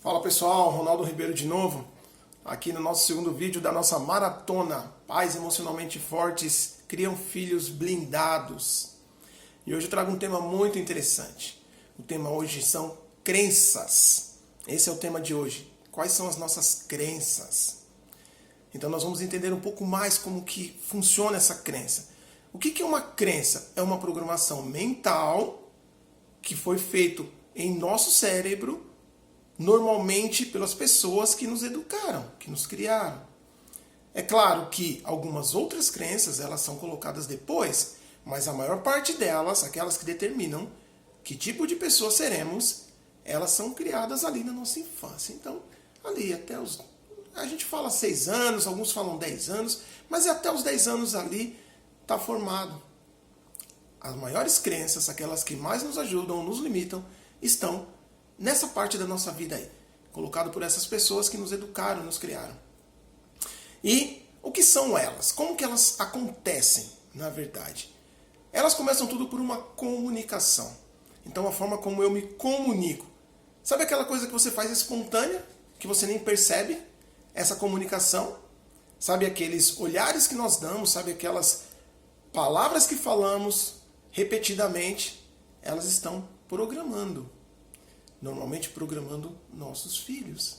Fala pessoal, Ronaldo Ribeiro de novo, aqui no nosso segundo vídeo da nossa maratona Pais Emocionalmente Fortes Criam Filhos Blindados. E hoje eu trago um tema muito interessante. O tema hoje são crenças. Esse é o tema de hoje. Quais são as nossas crenças? Então nós vamos entender um pouco mais como que funciona essa crença. O que é uma crença? É uma programação mental que foi feito em nosso cérebro, normalmente pelas pessoas que nos educaram, que nos criaram. É claro que algumas outras crenças elas são colocadas depois, mas a maior parte delas, aquelas que determinam que tipo de pessoa seremos, elas são criadas ali na nossa infância. Então, ali até os... A gente fala 6 anos, alguns falam 10 anos, mas até os 10 anos ali está formado. As maiores crenças, aquelas que mais nos ajudam, nos limitam, estão nessa parte da nossa vida aí, colocado por essas pessoas que nos educaram, nos criaram. E o que são elas? Como que elas acontecem, na verdade? Elas começam tudo por uma comunicação. Então a forma como eu me comunico. Sabe aquela coisa que você faz espontânea, que você nem percebe? Essa comunicação. Sabe aqueles olhares que nós damos, sabe aquelas palavras que falamos repetidamente, elas estão programando. Normalmente programando nossos filhos.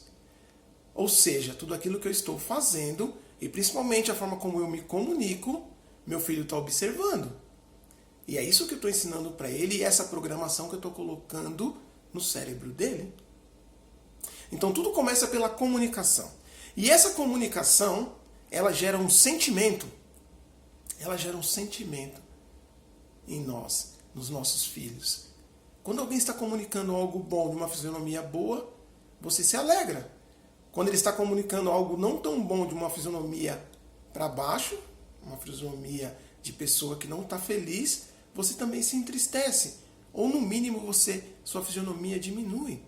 Ou seja, tudo aquilo que eu estou fazendo, e principalmente a forma como eu me comunico, meu filho está observando. E é isso que eu estou ensinando para ele, e essa programação que eu estou colocando no cérebro dele. Então tudo começa pela comunicação. E essa comunicação, ela gera um sentimento. Ela gera um sentimento em nós, nos nossos filhos. Quando alguém está comunicando algo bom, de uma fisionomia boa, você se alegra. Quando ele está comunicando algo não tão bom, de uma fisionomia para baixo, uma fisionomia de pessoa que não está feliz, você também se entristece. Ou no mínimo sua fisionomia diminui.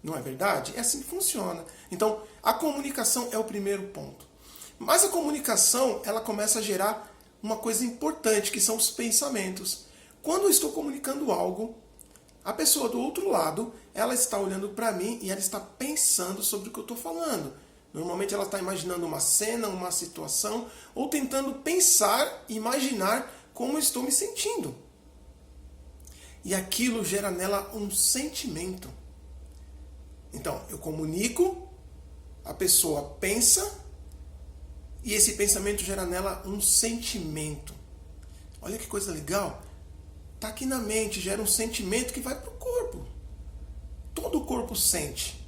Não é verdade? É assim que funciona. Então, a comunicação é o primeiro ponto. Mas a comunicação, ela começa a gerar uma coisa importante, que são os pensamentos. Quando eu estou comunicando algo, a pessoa do outro lado, ela está olhando para mim e ela está pensando sobre o que eu estou falando. Normalmente ela está imaginando uma cena, uma situação, ou tentando pensar, imaginar como eu estou me sentindo. E aquilo gera nela um sentimento. Então, eu comunico, a pessoa pensa, e esse pensamento gera nela um sentimento. Olha que coisa legal. Está aqui na mente, gera um sentimento que vai para o corpo. Todo o corpo sente.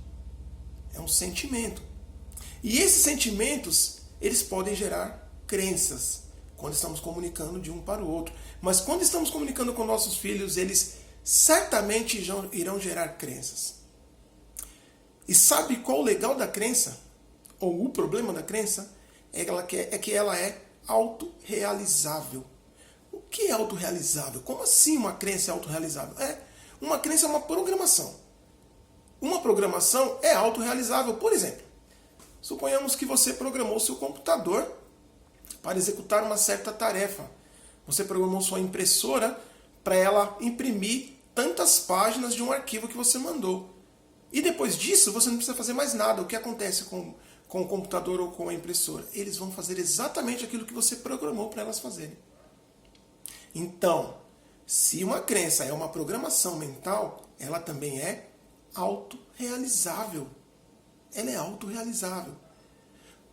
É um sentimento. E esses sentimentos, eles podem gerar crenças, quando estamos comunicando de um para o outro. Mas quando estamos comunicando com nossos filhos, eles certamente irão gerar crenças. E sabe qual o legal da crença? Ou o problema da crença? É que ela é autorrealizável. O que é autorrealizável? Como assim uma crença é autorrealizável? Uma crença é uma programação. Uma programação é autorrealizável. Por exemplo, suponhamos que você programou seu computador para executar uma certa tarefa. Você programou sua impressora para ela imprimir tantas páginas de um arquivo que você mandou. E depois disso, você não precisa fazer mais nada. O que acontece com o computador ou com a impressora? Eles vão fazer exatamente aquilo que você programou para elas fazerem. Então, se uma crença é uma programação mental, ela também é autorrealizável. Ela é autorrealizável.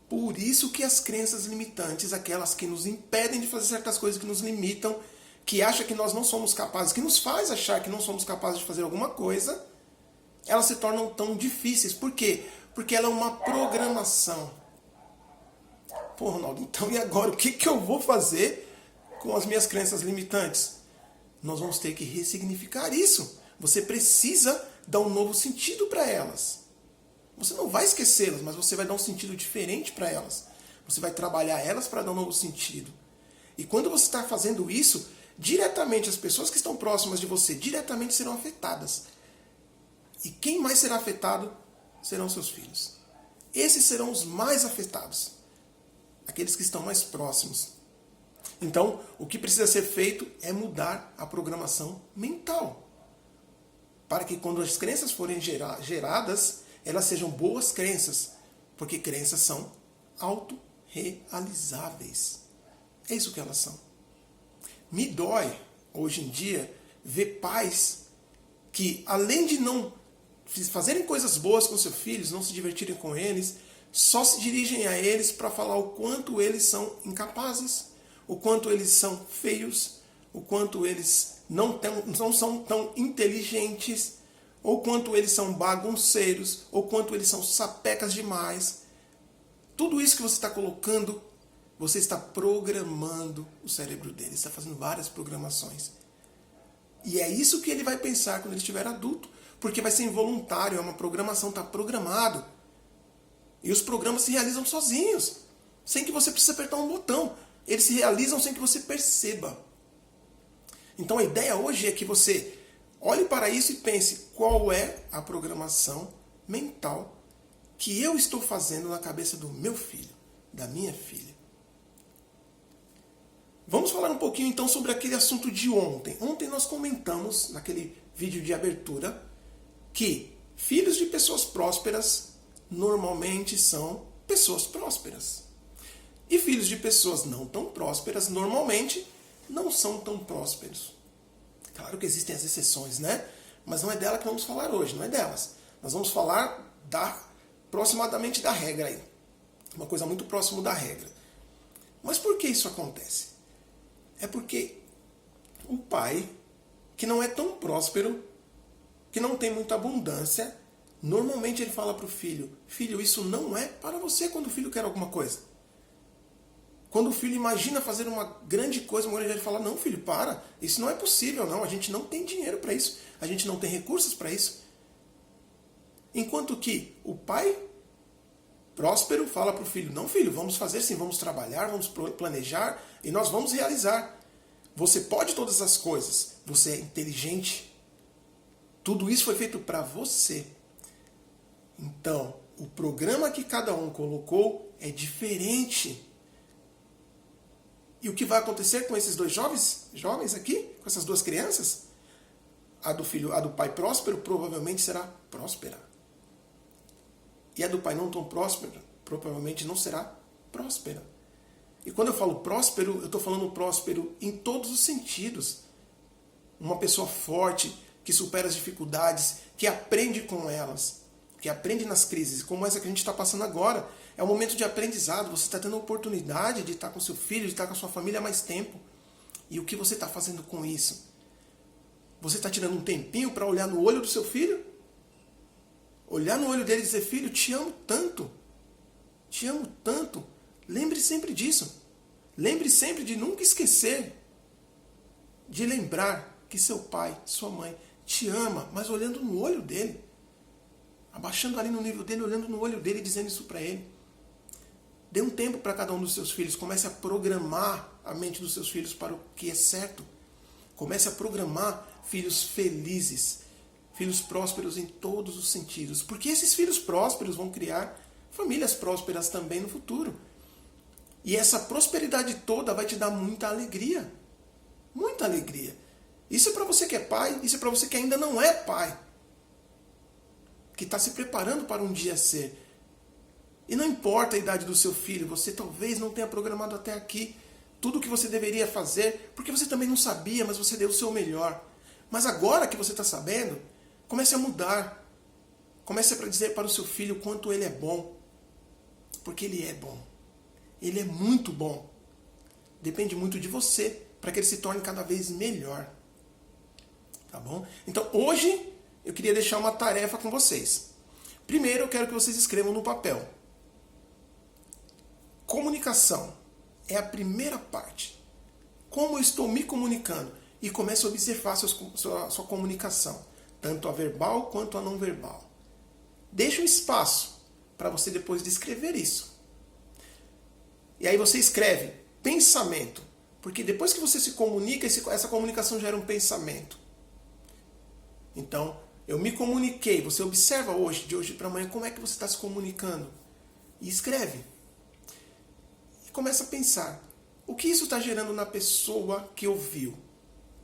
Por isso que as crenças limitantes, aquelas que nos impedem de fazer certas coisas, que nos limitam, que acham que nós não somos capazes, que nos faz achar que não somos capazes de fazer alguma coisa, elas se tornam tão difíceis. Por quê? Porque ela é uma programação. Pô, Ronaldo, então e agora? O que eu vou fazer com as minhas crenças limitantes? Nós vamos ter que ressignificar isso. Você precisa dar um novo sentido para elas. Você não vai esquecê-las, mas você vai dar um sentido diferente para elas. Você vai trabalhar elas para dar um novo sentido. E quando você está fazendo isso, diretamente as pessoas que estão próximas de você, diretamente serão afetadas. E quem mais será afetado serão seus filhos. Esses serão os mais afetados. Aqueles que estão mais próximos. Então, o que precisa ser feito é mudar a programação mental. para que quando as crenças forem geradas, elas sejam boas crenças, porque crenças são autorrealizáveis. É isso que elas são. Me dói, hoje em dia, ver pais que, além de não fazerem coisas boas com seus filhos, não se divertirem com eles, só se dirigem a eles para falar o quanto eles são incapazes, o quanto eles são feios, o quanto eles não são tão inteligentes, ou quanto eles são bagunceiros, ou quanto eles são sapecas demais. Tudo isso que você está colocando, você está programando o cérebro dele, está fazendo várias programações. E é isso que ele vai pensar quando ele estiver adulto, porque vai ser involuntário, é uma programação, está programado. E os programas se realizam sozinhos, sem que você precise apertar um botão. Eles se realizam sem que você perceba. Então a ideia hoje é que você olhe para isso e pense qual é a programação mental que eu estou fazendo na cabeça do meu filho, da minha filha. Vamos falar um pouquinho então sobre aquele assunto de ontem. Ontem nós comentamos, naquele vídeo de abertura, que filhos de pessoas prósperas normalmente são pessoas prósperas. E filhos de pessoas não tão prósperas normalmente não são tão prósperos. Claro que existem as exceções, né? Mas não é dela que vamos falar hoje, não é delas. Nós vamos falar aproximadamente da regra aí. Uma coisa muito próxima da regra. Mas por que isso acontece? É porque o pai, que não é tão próspero, que não tem muita abundância, normalmente ele fala para o filho, filho, isso não é para você quando o filho quer alguma coisa. Quando o filho imagina fazer uma grande coisa, ele fala, não filho, para, isso não é possível, não, a gente não tem dinheiro para isso, a gente não tem recursos para isso. Enquanto que o pai próspero fala para o filho, não filho, vamos fazer sim, vamos trabalhar, vamos planejar e nós vamos realizar. Você pode todas as coisas, você é inteligente, tudo isso foi feito para você. Então, o programa que cada um colocou é diferente. E o que vai acontecer com esses dois jovens aqui, com essas duas crianças? A do pai próspero provavelmente será próspera. E a do pai não tão próspero provavelmente não será próspera. E quando eu falo próspero, eu estou falando próspero em todos os sentidos. Uma pessoa forte, que supera as dificuldades, que aprende com elas, que aprende nas crises, como essa que a gente está passando agora. É um momento de aprendizado, você está tendo a oportunidade de estar com seu filho, de estar com a sua família há mais tempo. E o que você está fazendo com isso? Você está tirando um tempinho para olhar no olho do seu filho? Olhar no olho dele e dizer, filho, te amo tanto. Te amo tanto. Lembre sempre disso. Lembre sempre de nunca esquecer de lembrar que seu pai, sua mãe, te ama, mas olhando no olho dele. Abaixando ali no nível dele, olhando no olho dele e dizendo isso para ele. Dê um tempo para cada um dos seus filhos. Comece a programar a mente dos seus filhos para o que é certo. Comece a programar filhos felizes, filhos prósperos em todos os sentidos. Porque esses filhos prósperos vão criar famílias prósperas também no futuro. E essa prosperidade toda vai te dar muita alegria. Muita alegria. Isso é para você que é pai, isso é para você que ainda não é pai. Que está se preparando para um dia ser. E não importa a idade do seu filho, você talvez não tenha programado até aqui tudo o que você deveria fazer, porque você também não sabia, mas você deu o seu melhor. Mas agora que você está sabendo, comece a mudar. Comece a dizer para o seu filho o quanto ele é bom. Porque ele é bom. Ele é muito bom. Depende muito de você, para que ele se torne cada vez melhor. Tá bom? Então hoje eu queria deixar uma tarefa com vocês. Primeiro eu quero que vocês escrevam no papel. Comunicação é a primeira parte. Como eu estou me comunicando? E comece a observar sua comunicação, tanto a verbal quanto a não verbal. Deixe um espaço para você depois descrever isso. E aí você escreve pensamento, porque depois que você se comunica, essa comunicação gera um pensamento. Então, eu me comuniquei, você observa hoje, de hoje para amanhã, como é que você está se comunicando. E escreve. E começa a pensar, o que isso está gerando na pessoa que ouviu?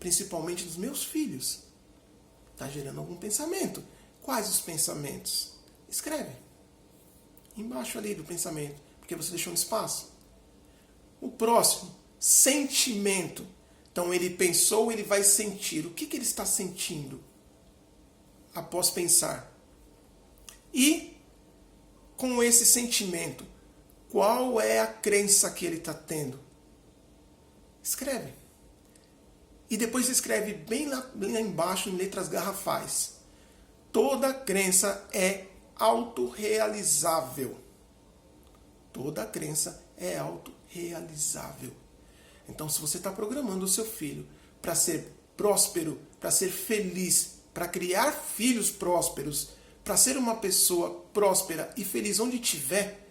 Principalmente nos meus filhos. Está gerando algum pensamento. Quais os pensamentos? Escreve. Embaixo ali do pensamento, porque você deixou um espaço. O próximo, sentimento. Então ele pensou, ele vai sentir. O que ele está sentindo após pensar? E com esse sentimento, qual é a crença que ele está tendo? Escreve. E depois escreve bem lá embaixo, em letras garrafais. Toda crença é autorrealizável. Toda crença é autorrealizável. Então, se você está programando o seu filho para ser próspero, para ser feliz, para criar filhos prósperos, para ser uma pessoa próspera e feliz onde estiver,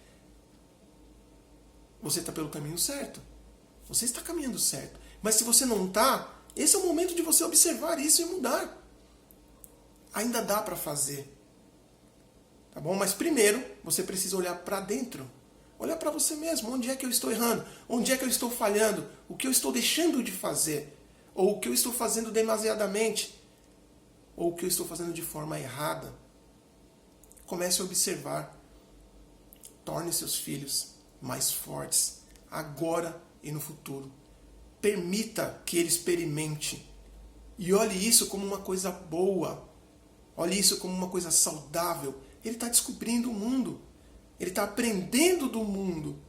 você está pelo caminho certo. Você está caminhando certo. Mas se você não está, esse é o momento de você observar isso e mudar. Ainda dá para fazer. Tá bom? Mas primeiro, você precisa olhar para dentro. Olhar para você mesmo. Onde é que eu estou errando? Onde é que eu estou falhando? O que eu estou deixando de fazer? Ou o que eu estou fazendo demasiadamente? Ou o que eu estou fazendo de forma errada? Comece a observar. Torne seus filhos mais fortes, agora e no futuro. Permita que ele experimente. E olhe isso como uma coisa boa. Olhe isso como uma coisa saudável. Ele está descobrindo o mundo. Ele está aprendendo do mundo.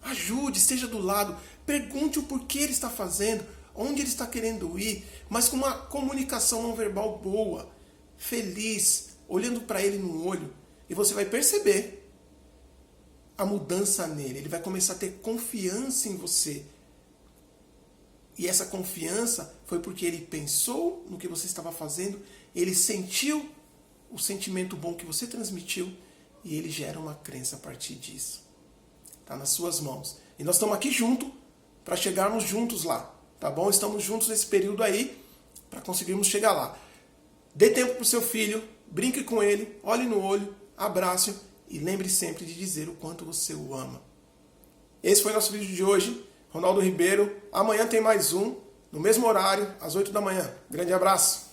Ajude, esteja do lado. Pergunte o porquê ele está fazendo, onde ele está querendo ir, mas com uma comunicação não verbal boa, feliz, olhando para ele no olho. E você vai perceber a mudança nele. Ele vai começar a ter confiança em você. E essa confiança foi porque ele pensou no que você estava fazendo, ele sentiu o sentimento bom que você transmitiu e ele gera uma crença a partir disso. Está nas suas mãos. E nós estamos aqui juntos para chegarmos juntos lá. Tá bom? Estamos juntos nesse período aí para conseguirmos chegar lá. Dê tempo para o seu filho, brinque com ele, olhe no olho, abrace-o e lembre sempre de dizer o quanto você o ama. Esse foi o nosso vídeo de hoje. Ronaldo Ribeiro. Amanhã tem mais um, no mesmo horário, às 8 da manhã. Grande abraço.